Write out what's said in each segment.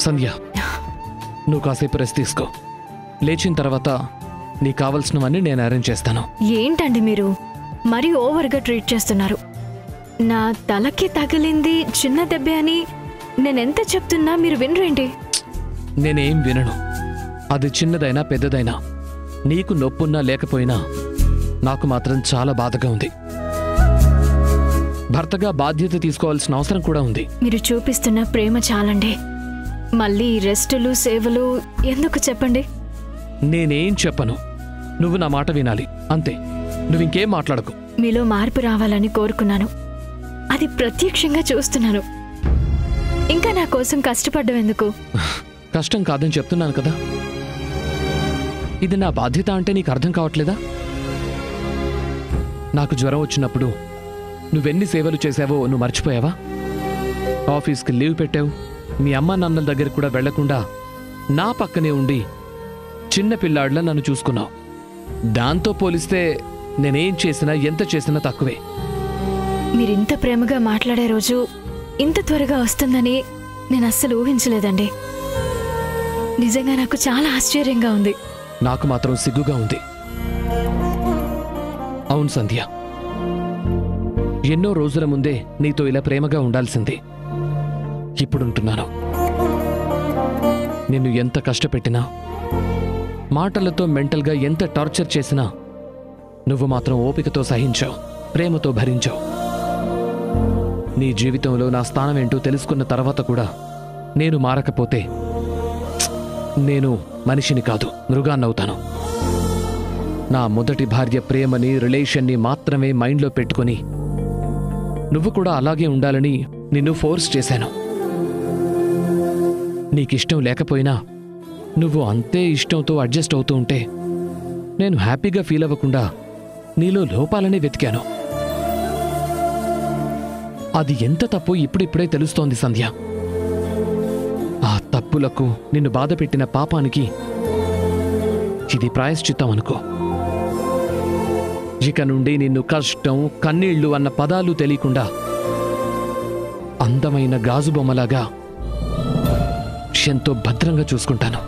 సంధ్య, నువ్వు కాసేపు రెస్ట్ తీసుకో. లేచిన తర్వాత నీకు కావలసినవన్నీ నేను అరేంజ్ చేస్తాను. ఏంటండి మీరు మరీ ఓవర్గా ట్రీట్ చేస్తున్నారు? నా తలకి తగిలింది చిన్న దెబ్బే అని నేనెంత చెప్తున్నా మీరు వినరేంటి? నేనేం వినను. అది చిన్నదైనా పెద్దదైనా, నీకు నొప్పున్నా లేకపోయినా నాకు మాత్రం చాలా బాధగా ఉంది. భర్తగా బాధ్యత తీసుకోవాల్సిన అవసరం కూడా ఉంది. మీరు చూపిస్తున్న ప్రేమ చాలండి. మళ్ళీ రెస్టులు సేవలు ఎందుకు చెప్పండి? నేనేం చెప్పను, నువ్వు నా మాట వినాలి అంతే. నువ్వింకేం మాట్లాడకు. మీలో మార్పు రావాలని కోరుకున్నాను, అది ప్రత్యక్షంగా చూస్తున్నాను. ఇంకా నా కోసం కష్టపడ్డం ఎందుకు? కష్టం కాదని చెప్తున్నాను కదా. ఇది నా బాధ్యత అంటే నీకు అర్థం కావట్లేదా? నాకు జ్వరం వచ్చినప్పుడు నువ్వెన్ని సేవలు చేశావో నువ్వు మర్చిపోయావా? ఆఫీస్కి లీవ్ పెట్టావు. మీ అమ్మా నాన్నల దగ్గర కూడా వెళ్లకుండా నా పక్కనే ఉండి చిన్న పిల్లాడిలా నన్ను చూసుకున్నావు. దాంతో పోలిస్తే నేనేం చేసినా ఎంత చేసినా తక్కువే. మీరింత ప్రేమగా మాట్లాడే రోజు ఇంత త్వరగా వస్తుందని నేను అస్సలు ఊహించలేదండి. నిజంగా నాకు చాలా ఆశ్చర్యంగా ఉంది. నాకు మాత్రం సిగ్గుగా ఉంది. అవును సంధ్య, ఎన్నో రోజుల ముందే నీతో ఇలా ప్రేమగా ఉండాల్సింది. ఇప్పుడుంటున్నాను. నిన్ను ఎంత కష్టపెట్టినా, మాటలతో మెంటల్గా ఎంత టార్చర్ చేసినా నువ్వు మాత్రం ఓపికతో సహించావు, ప్రేమతో భరించావు. నీ జీవితంలో నా స్థానం ఏంటో తెలుసుకున్న తర్వాత కూడా నేను మారకపోతే నేను మనిషిని కాదు, మృగాన్నవుతాను. నా మొదటి భార్య ప్రేమని, రిలేషన్ని మాత్రమే మైండ్లో పెట్టుకొని నువ్వు కూడా అలాగే ఉండాలని నిన్ను ఫోర్స్ చేశాను. నీకిష్టం లేకపోయినా నువ్వు అంతే ఇష్టంతో అడ్జస్ట్ అవుతూ ఉంటే నేను హ్యాపీగా ఫీల్ అవ్వకుండా నీలో లోపాలనే వెతికాను. అది ఎంత తప్పు ఇప్పుడిప్పుడే తెలుస్తోంది సంధ్య. ఆ తప్పులకు, నిన్ను బాధపెట్టిన పాపానికి ఇది ప్రాయశ్చిత్తం అనుకో. ఇక నుండి నిన్ను కష్టం, కన్నీళ్లు అన్న పదాలు తెలియకుండా అందమైన గాజు బొమ్మలాగా ఎంతో భద్రంగా చూసుకుంటాను.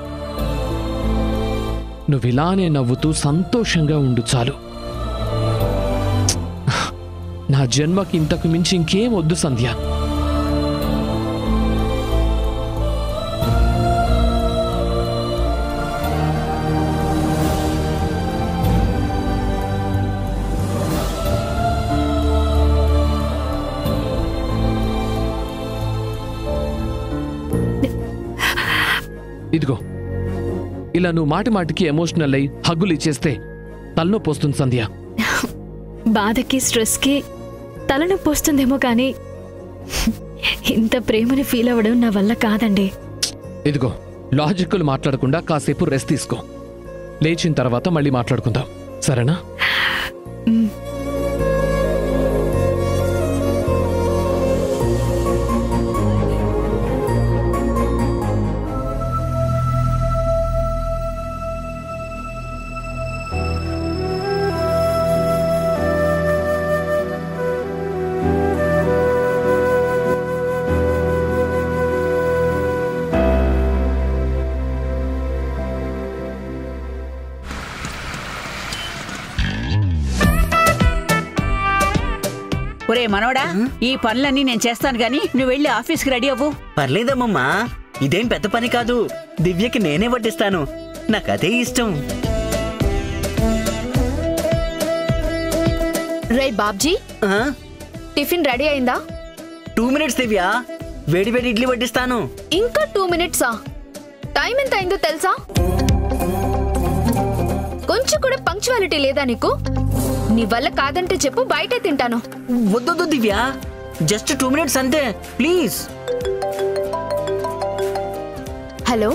నువ్విలానే నవ్వుతూ సంతోషంగా ఉండు చాలు. నా జన్మకి ఇంతకు మించి ఇంకేం వద్దు సంధ్య. ఇదిగో, ఇలా నువ్వు మాటి మాటికి ఎమోషనల్ అయి హగ్గులు ఇచ్చేస్తే తలనొప్పి వస్తుంది సంధ్య. బాధకి, స్ట్రెస్కి తలనొప్పి వస్తుందేమో కానీ ఇంత ప్రేమని ఫీల్ అవ్వడం నా వల్ల కాదండి. ఇదిగో, లాజిక్లు మాట్లాడకుండా కాసేపు రెస్ట్ తీసుకో. లేచిన తర్వాత మళ్ళీ మాట్లాడుకుందాం, సరేనా? ఒరే మనోడా, ఈ పనులన్నీ నేను చేస్తాను గాని నువ్వు వెళ్ళి ఆఫీస్కి రెడీ అవ్వు. పర్లేదమ్మమ్మా, ఇదేం పెద్ద పని కాదు. దివ్యకి నేనే వడ్డిస్తాను, నాకదే ఇష్టం. రే బాబ్జీ, టిఫిన్ రెడీ అయిందా? 2 minutes దివ్య, వేడి వేడి ఇడ్లీ వడ్డిస్తాను. ఇంకా 2 minutesా? టైం ఎంత అయిందో తెలుసా? కొంచెం కూడా పంక్చువాలిటీ లేదా నీకు? నీ వల్ల కాదంటే చెప్పు, బయటే తింటాను. వద్దొద్దు దివ్య, జస్ట్ 2 minutes అంతే, ప్లీజ్. హలో,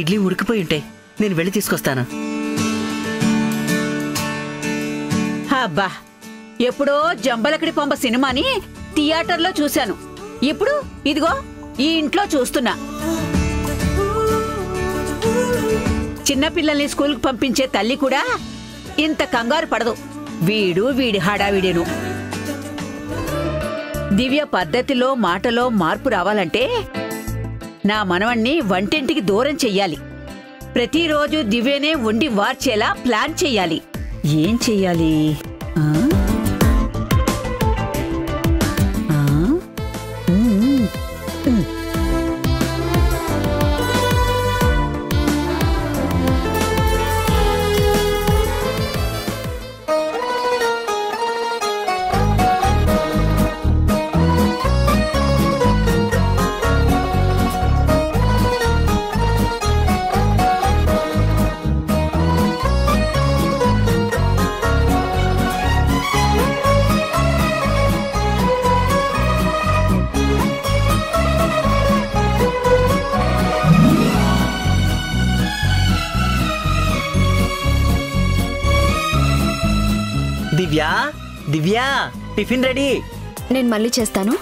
ఇడ్లీ ఉడికిపోయి ఉంటాయి, నేను వెళ్ళి తీసుకొస్తాను. అబ్బా, ఎప్పుడో జంబలకడి పంప సినిమాని థియేటర్లో చూశాను. ఇప్పుడు ఇదిగో ఈ ఇంట్లో చూస్తున్నా. చిన్నపిల్లల్ని స్కూల్కి పంపించే తల్లి కూడా ఇంత కంగారు పడదు. వీడి హడావిడేను. దివ్య పద్ధతిలో మాటలో మార్పు రావాలంటే నా మనవణ్ణి వంటింటికి దూరం చెయ్యాలి. ప్రతిరోజు దివ్యనే వండి వార్చేలా ప్లాన్ చెయ్యాలి. ఏం చెయ్యాలి? ఆ? ఆ? ఉమ్. ఉమ్. Divya, Divya, tiffin ready. నేను మళ్ళీ చేస్తాను.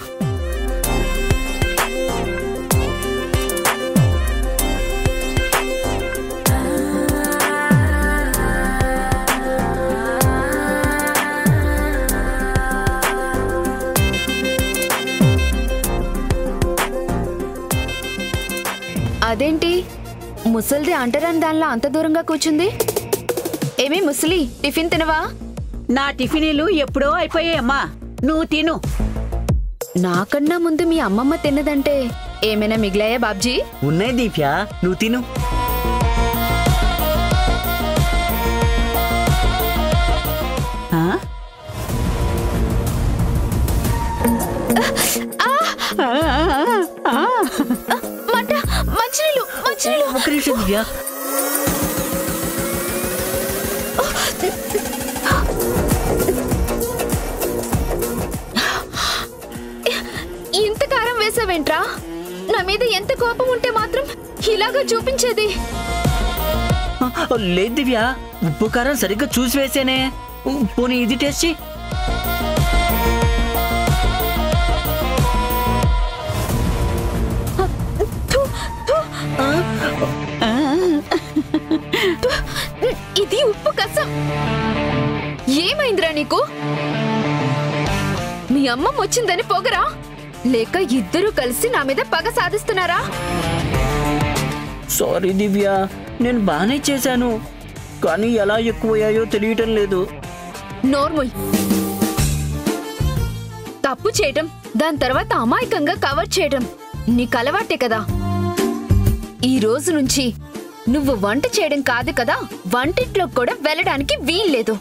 అదేంటి ముసలిది అంటరాని దానిలో అంత దూరంగా కూర్చుంది? ఏమీ ముసలి, టిఫిన్ తినవా? నా టిఫినీలు ఎప్పుడో అయిపోయాయమ్మా, నువ్వు తిను. నాకన్నా ముందు మీ అమ్మమ్మ తిన్నదంటే ఏమైనా మిగిలాయా బాబ్జీ? ఉన్నాయి దివ్యా, నువ్వు తిను. ఆ? మంట! మంచినీళ్ళు, మంచినీళ్ళు! ఒక్క నిమిషం దివ్యా. ఇంత కారం వేసావేంట్రా? నా మీద ఎంత కోపం ఉంటే మాత్రం ఇలాగా చూపించేది? లేదు దివ్యా, ఉప్పు కారం సరిగ్గా చూసి వేసేనే. పోనీ ఇది టేస్ట్ చెయ్యి. ఇది ఉప్పు కసం. ఏమైందిరా నీకు? మీ అమ్మమ్మ వచ్చిందని పొగరా, లేక ఇద్దరూ కలిసి నా మీద పగ సాధిస్తున్నారా? సారీ దివ్యా, నేను బానే చేశాను, కానీ ఎలా ఎక్కువయ్యాయో తెలియటం లేదు. నోర్ముయ్. తప్పు చేయటం, దాని తర్వాత అమాయకంగా కవర్ చేయటం నీకు అలవాటే కదా. ఈ రోజు నుంచి నువ్వు వంట చేయడం కాదు కదా, వంటింట్లో కూడా వెళ్ళడానికి వీల్లేదు.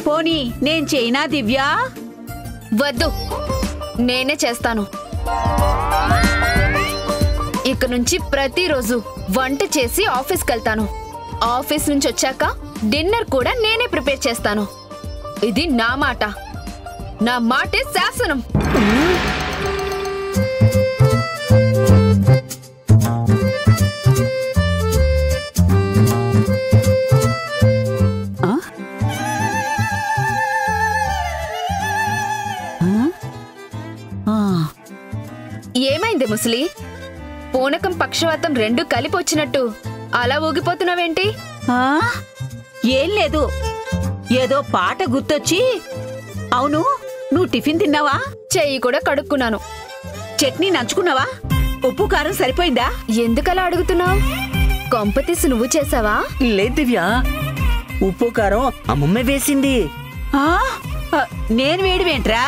పోనీ నేను చేయనా దివ్యా? వద్దు, నేనే చేస్తాను. ఇక నుంచి ప్రతిరోజు వంట చేసి ఆఫీస్కి వెళ్తాను. ఆఫీస్ నుంచి వచ్చాక డిన్నర్ కూడా నేనే ప్రిపేర్ చేస్తాను. ఇది నా మాట, నా మాటే శాసనం. ఏమైంది ముసలి? పూనకం పక్షవాతం రెండు కలిపి వచ్చినట్టు అలా ఊగిపోతున్నావేంటి? ఏం లేదు, ఏదో పాట గుర్తొచ్చి. అవును, నువ్వు టిఫిన్ తిన్నావా? చెయ్యి కూడా కడుక్కున్నాను. చట్నీ నంచుకున్నావా? ఉప్పు కారం సరిపోయిందా? ఎందుకలా అడుగుతున్నావు? కొంపతీసి నువ్వు చేసావా? లేదు దివ్యా, ఉప్పు కారం అమ్మమ్మే వేసింది. నేను వేడివేంట్రా?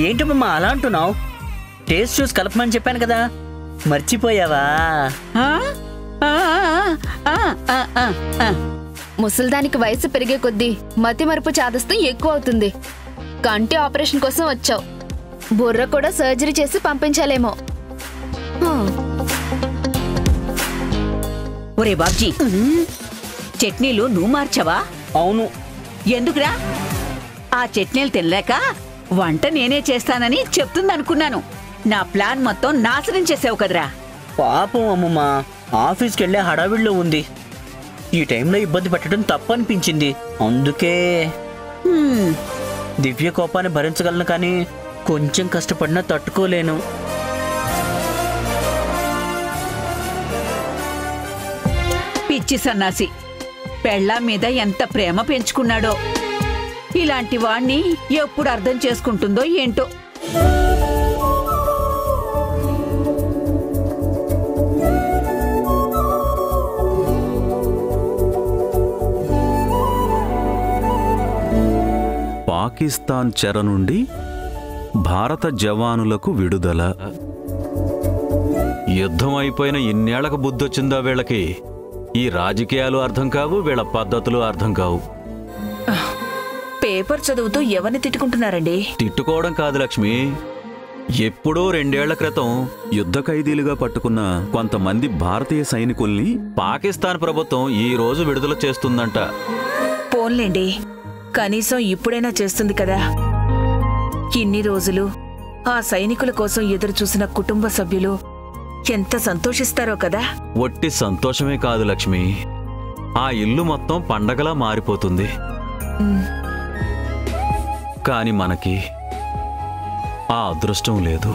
ఏంటమ్మా అలా అంటున్నావు? టేస్ట్ చూసి కలపమని చెప్పాను కదా, మర్చిపోయావా? ముసల్దానికి వయసు పెరిగే కొద్దీ మతి మరుపు చాదస్తం ఎక్కువ అవుతుంది. కంటి ఆపరేషన్ కోసం వచ్చావు, బుర్ర కూడా సర్జరీ చేసి పంపించాలేమో. ఒరే బాబ్జీ, చట్నీలు నువ్వు మార్చావా? అవును. ఎందుకురా? ఆ చట్నీలు తినలేక వంట నేనే చేస్తానని చెప్తుందనుకున్నాను. నా ప్లాన్ మొత్తం నాశనం చేసావు కదరా. పాపం అమ్మమ్మ ఆఫీస్కి వెళ్ళే హడావిడిలో ఉంది. ఈ టైంలో ఇబ్బంది పెట్టడం తప్పనిపించింది, అందుకే. దివ్య కోపాన్ని భరించగలను, కానీ కొంచెం కష్టపడినా తట్టుకోలేను. పిచ్చి సన్నాసి పెళ్ళాం మీద ఎంత ప్రేమ పెంచుకున్నాడో. ఇలాంటి వాణ్ణి ఎప్పుడు అర్థం చేసుకుంటుందో ఏంటో. పాకిస్తాన్ చెర నుండి భారత జవానులకు విడుదల. యుద్ధం అయిపోయిన ఇన్నేళ్లకు బుద్ధొచ్చిందా వీళ్ళకి? ఈ రాజకీయాలు అర్థం కావు, వీళ్ళ పద్ధతులు అర్థం కావు. పేపర్ చదువుతూ ఎవరిని తిట్టుకుంటున్నారండి? తిట్టుకోవడం కాదు లక్ష్మి, ఎప్పుడో 2 ఏళ్ల క్రితం యుద్ధ ఖైదీలుగా పట్టుకున్న కొంతమంది భారతీయ సైనికుల్ని పాకిస్తాన్ ప్రభుత్వం ఈ రోజు విడుదల చేస్తుందంట. పోన్లేండి, కనీసం ఇప్పుడైనా చేస్తుంది కదా. ఇన్ని రోజులు ఆ సైనికుల కోసం ఎదురు చూసిన కుటుంబ సభ్యులు ఎంత సంతోషిస్తారో కదా. ఒట్టి సంతోషమే కాదు లక్ష్మి, ఆ ఇల్లు మొత్తం పండగలా మారిపోతుంది. కాని మనకి ఆ అదృష్టం లేదు,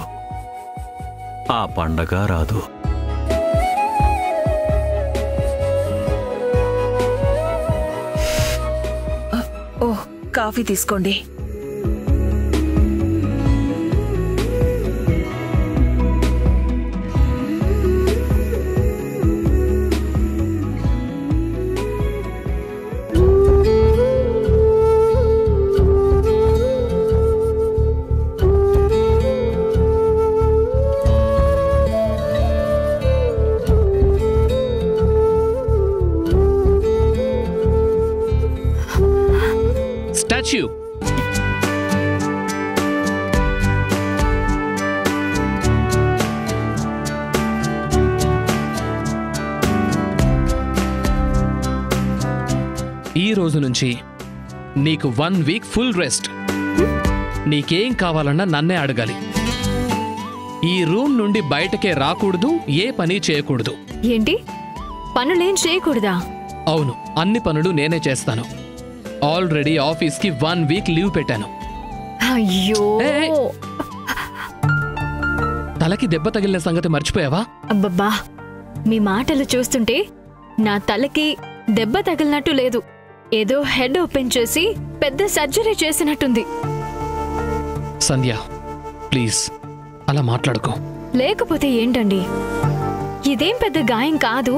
ఆ పండగ రాదు. ఓహ్, కాఫీ తీసుకోండి. స్టాచ్యూ. ఈ రోజు నుంచి నీకు 1 వీక్ ఫుల్ రెస్ట్. నీకేం కావాలన్నా నన్నే అడగాలి. ఈ రూమ్ నుండి బయటకే రాకూడదు, ఏ పని చేయకూడదు. ఏంటి, పనులేం చేయకూడదా? అవును, అన్ని పనులు నేనే చేస్తాను. ఆల్రెడీ ఆఫీస్కి 1 వీక్ లీవ్ పెట్టాను. అయ్యో, ఏయ్! తలకి దెబ్బ తగిలిన సంగతి మర్చిపోయావా? అబ్బబ్బా, మీ మాటలు చూస్తుంటే నా తలకి దెబ్బ తగిలినట్టు లేదు. ఏదో హెడ్ ఓపెన్ చేసి పెద్ద సర్జరీ చేసినట్టుంది. సంధ్య, ప్లీజ్ అలా మాట్లాడుకో. లేకపోతే ఏంటండి, ఇదేం పెద్ద గాయం కాదు,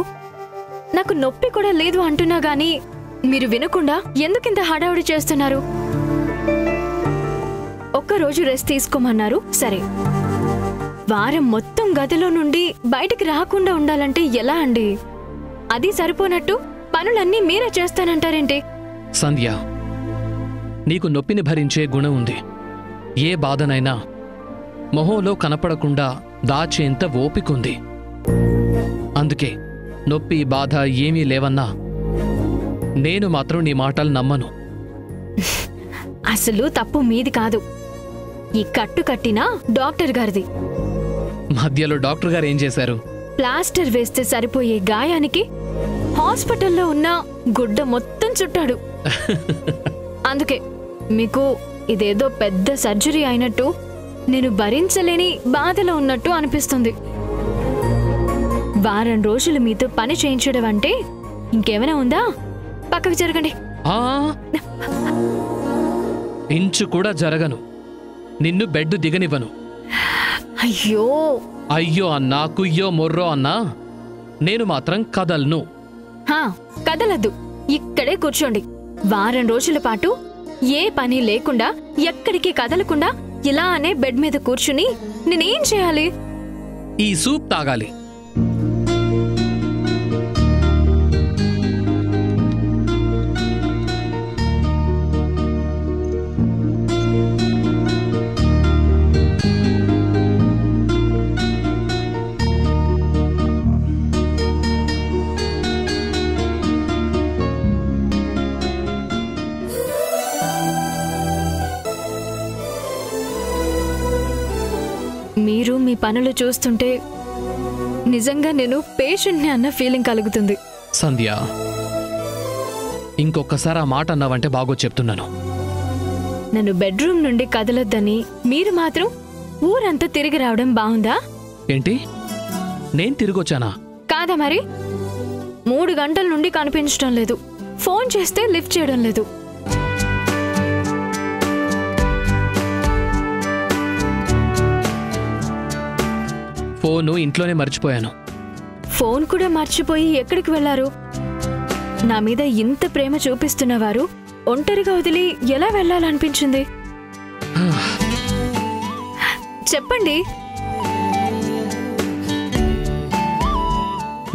నాకు నొప్పి కూడా లేదు అంటున్నా గానీ మీరు వినకుండా ఎందుకింత హడావుడి చేస్తున్నారు? ఒక్కరోజు రెస్ట్ తీసుకోమన్నారు, సరే. వారం మొత్తం గదిలో నుండి బయటికి రాకుండా ఉండాలంటే ఎలా అండి? అది సరిపోనట్టు పనులన్నీ మీరే చేస్తానంటారేంటి? సంధ్య, నీకు నొప్పిని భరించే గుణం ఉంది. ఏ బాధనైనా మొహంలో కనపడకుండా దాచేంత ఓపికుంది. అందుకే నొప్పి బాధ ఏమీ లేవన్నా నేను మాత్రం నీ మాటలు నమ్మను. అసలు తప్పు మీది కాదు, ఈ కట్టు కట్టినా డాక్టర్ గారిది. మధ్యలో డాక్టర్ గారు ఏం చేశారు? ప్లాస్టర్ వేస్తే సరిపోయే గాయానికి హాస్పిటల్లో ఉన్న గుడ్డ మొత్తం చుట్టాడు. అందుకే మీకు ఇదేదో పెద్ద సర్జరీ అయినట్టు, నేను భరించలేని బాధలో ఉన్నట్టు అనిపిస్తుంది. వారం రోజులు మీతో పని చేయించడం అంటే ఇంకేమైనా ఉందా? పక్కకు జరగండి. ఆ, ఇంచు కూడా జరగను. నిన్ను బెడ్ దిగనివ్వను. అయ్యో అయ్యో అన్నా, కుయ్యో మొర్రో అన్నా, నేను మాత్రం కదల్ను. కదలద్దు, ఇక్కడే కూర్చోండి. వారం రోజుల పాటు ఏ పని లేకుండా, ఎక్కడికి కదలకుండా ఇలానే బెడ్ మీద కూర్చుని నేనేం చేయాలి? ఈ సూప్ తాగాలి. మీరు మీ పనులు చూస్తుంటే నిజంగా నేను పేషెంట్ని అన్న ఫీలింగ్ కలుగుతుంది. సంధ్య, ఇంకొకసారి ఆ మాట అన్నావంటే బాగో చెప్తున్నాను. నన్ను బెడ్రూమ్ నుండి కదలొద్దని మీరు మాత్రం ఊరంతా తిరిగి రావడం బాగుందా? ఏంటి, నేను తిరిగొచ్చానా? కాదా మరి? 3 గంటల నుండి కనిపించడం లేదు. ఫోన్ చేస్తే లిఫ్ట్ చేయడం లేదు. ఫోను ఇంట్లోనే మర్చిపోయాను. ఫోన్ కూడా మర్చిపోయి ఎక్కడికి వెళ్లారు? నా మీద ఇంత ప్రేమ చూపిస్తున్నవారు ఒంటరిగా వదిలి ఎలా వెళ్లాలనిపించింది? చెప్పండి.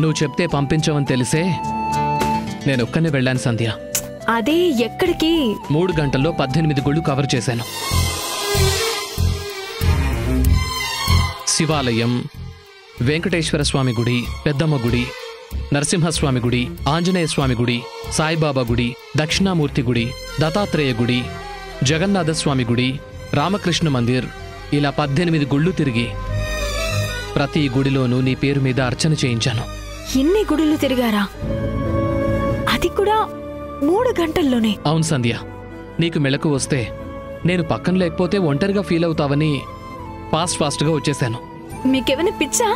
నువ్వు చెప్తే పంపించవని తెలిసే నేనొక్కనే వెళ్ళాను సంధ్య. అదే ఎక్కడికి? 3 గంటల్లో 18 గుళ్ళు కవర్ చేశాను. శివాలయం, వెంకటేశ్వర స్వామి గుడి, పెద్దమ్మ గుడి, నరసింహస్వామి గుడి, ఆంజనేయ స్వామి గుడి, సాయిబాబా గుడి, దక్షిణామూర్తి గుడి, దత్తాత్రేయ గుడి, జగన్నాథస్వామి గుడి, రామకృష్ణ మందిర్, ఇలా 18 గుళ్ళు తిరిగి ప్రతి గుడిలోనూ నీ పేరు మీద అర్చన చేయించాను. ఇన్ని గుడులు తిరిగారా? అది కూడా 3 గంటల్లోనే? అవును సంధ్య, నీకు మెలకు వస్తే నేను పక్కన లేకపోతే ఒంటరిగా ఫీల్ అవుతావని ఫాస్ట్గా వచ్చేశాను. మీకేమైనా పిచ్చా?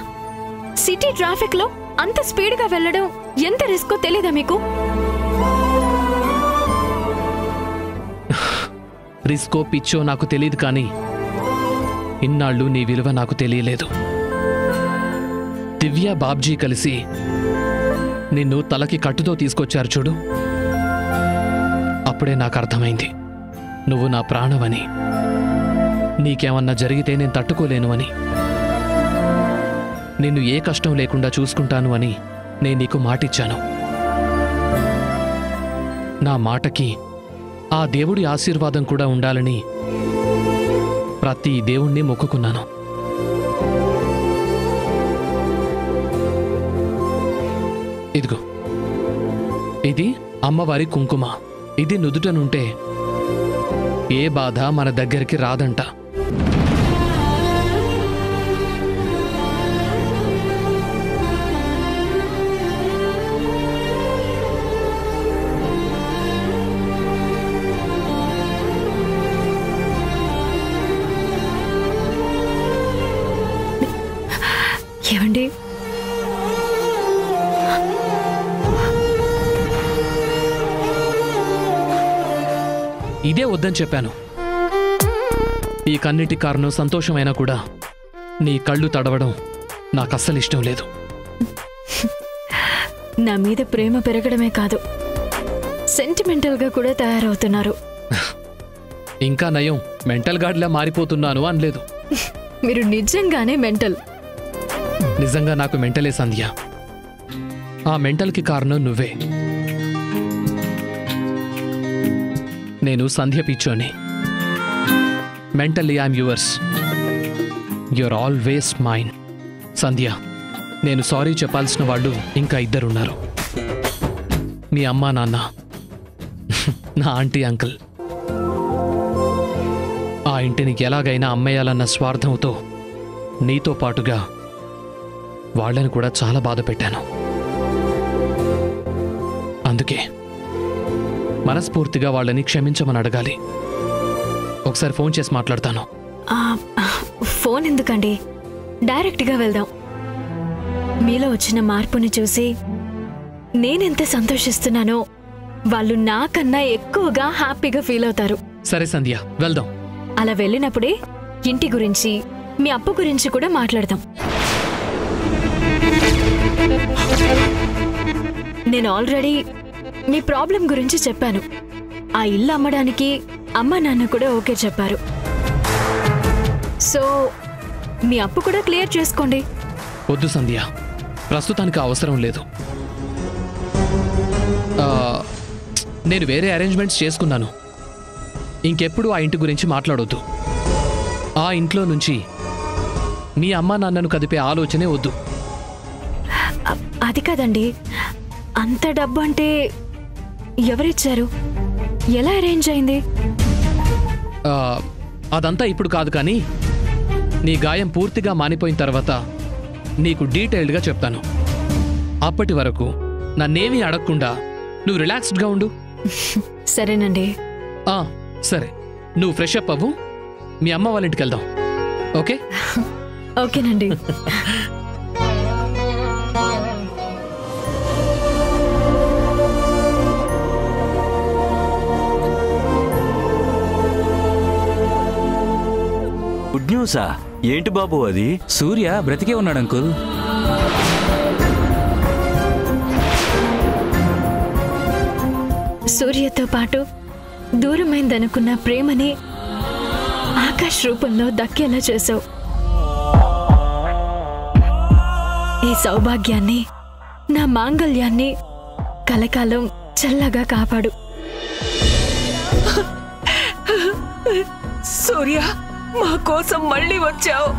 సిటీ ట్రాఫిక్ లో అంత స్పీడ్గా వెళ్ళడం ఎంత రిస్కో తెలీదా మీకు? రిస్కో పిచ్చో నాకు తెలియదు, కానీ ఇన్నాళ్ళు నీ విలువ నాకు తెలియలేదు. దివ్య, బాబ్జీ కలిసి నిన్ను తలకి కట్టుతో తీసుకొచ్చారు చూడు, అప్పుడే నాకు అర్థమైంది నువ్వు నా ప్రాణమని. నీకేమన్నా జరిగితే నేను తట్టుకోలేను అని, నిన్ను ఏ కష్టం లేకుండా చూసుకుంటాను అని నేను నీకు మాటిచ్చాను. నా మాటకి ఆ దేవుడి ఆశీర్వాదం కూడా ఉండాలని ప్రతి దేవుణ్ణి మొక్కుకున్నాను. ఇదిగో, ఇది అమ్మవారి కుంకుమ. ఇది నుదుటనుంటే ఏ బాధ మన దగ్గరికి రాదంట. ఏమండి, ఇదే వద్దని చెప్పాను. ఈ కన్నిటి కారణం సంతోషమైనా కూడా నీ కళ్ళు తడవడం నాకస్సలు ఇష్టం లేదు. నా మీద ప్రేమ పెరగడమే కాదు, సెంటిమెంటల్గా కూడా తయారవుతున్నారు. ఇంకా నయం, మెంటల్ గార్డ్లా మారిపోతున్నాను అనలేదు. మీరు నిజంగానే మెంటల్. నిజంగా నాకు మెంటలే సంధ్య. ఆ మెంటల్కి కారణం నువ్వే. నేను సంధ్య పిచ్చోని. Mentally I'm yours. You're always mine. Sandhya, నేను సారీ చెప్పాల్సిన వాళ్ళు ఇంకా 2 ఉన్నారు. మీ అమ్మా నాన్న, నా ఆంటీ అంకుల్. ఆ ఇంటిని ఎలాగైనా అమ్మేయాలన్న స్వార్థంతో నీతో పాటుగా వాళ్ళని కూడా చాలా బాధ పెట్టాను. అందుకే మనస్ఫూర్తిగా వాళ్ళని క్షమించమని అడగాలి. ఒకసారి ఫోన్ చేసి మాట్లాడతాను. ఫోన్ ఎందుకండి, డైరెక్ట్గా వెళ్దాం. మీలో వచ్చిన మార్పుని చూసి నేనెంత సంతోషిస్తున్నానో వాళ్ళు నాకన్నా ఎక్కువగా హ్యాపీగా ఫీల్ అవుతారు. సరే సంధ్య, వెళ్దాం. అలా వెళ్ళినప్పుడే ఇంటి గురించి, మీ అప్పు గురించి కూడా మాట్లాడదాం. నేను ఆల్రెడీ మీ ప్రాబ్లం గురించి చెప్పాను. ఆ ఇల్లు అమ్మడానికి అమ్మ నాన్న కూడా ఓకే చెప్పారు. సో మీ అప్పు కూడా క్లియర్ చేసుకోండి. వద్దు సంధ్య, ప్రస్తుతానికి అవసరం లేదు. నేను వేరే అరేంజ్మెంట్స్ చేసుకున్నాను. ఇంకెప్పుడు ఆ ఇంటి గురించి మాట్లాడొద్దు. ఆ ఇంట్లో నుంచి మీ అమ్మా నాన్నను కదిపే ఆలోచనే వద్దు. అది కాదండి, అంత డబ్బు అంటే ఎవరిచ్చారు? ఎలా అరేంజ్ అయింది? అదంతా ఇప్పుడు కాదు, కానీ నీ గాయం పూర్తిగా మానిపోయిన తర్వాత నీకు డీటెయిల్డ్గా చెప్తాను. అప్పటి వరకు నన్నేమీ అడగకుండా నువ్వు రిలాక్స్డ్గా ఉండు. సరేనండి. సరే, నువ్వు ఫ్రెష్ అప్ అవ్వు, మీ అమ్మ వాళ్ళ ఇంటికి వెళ్దాం. ఓకే? ఓకేనండి. న్యూసా? ఏంటి బాబు అది? సూర్య బ్రతికే ఉన్నాడు అంకుల్. సూర్యతో పాటు దూరమైందనుకున్న ప్రేమని ఆకాశ్ రూపంలో దక్కేలా చేశావు. ఈ సౌభాగ్యాన్ని, నా మాంగళ్యాన్ని కలకాలం చల్లగా కాపాడు. సూర్య, మా కోసం మళ్ళీ వచ్చావు.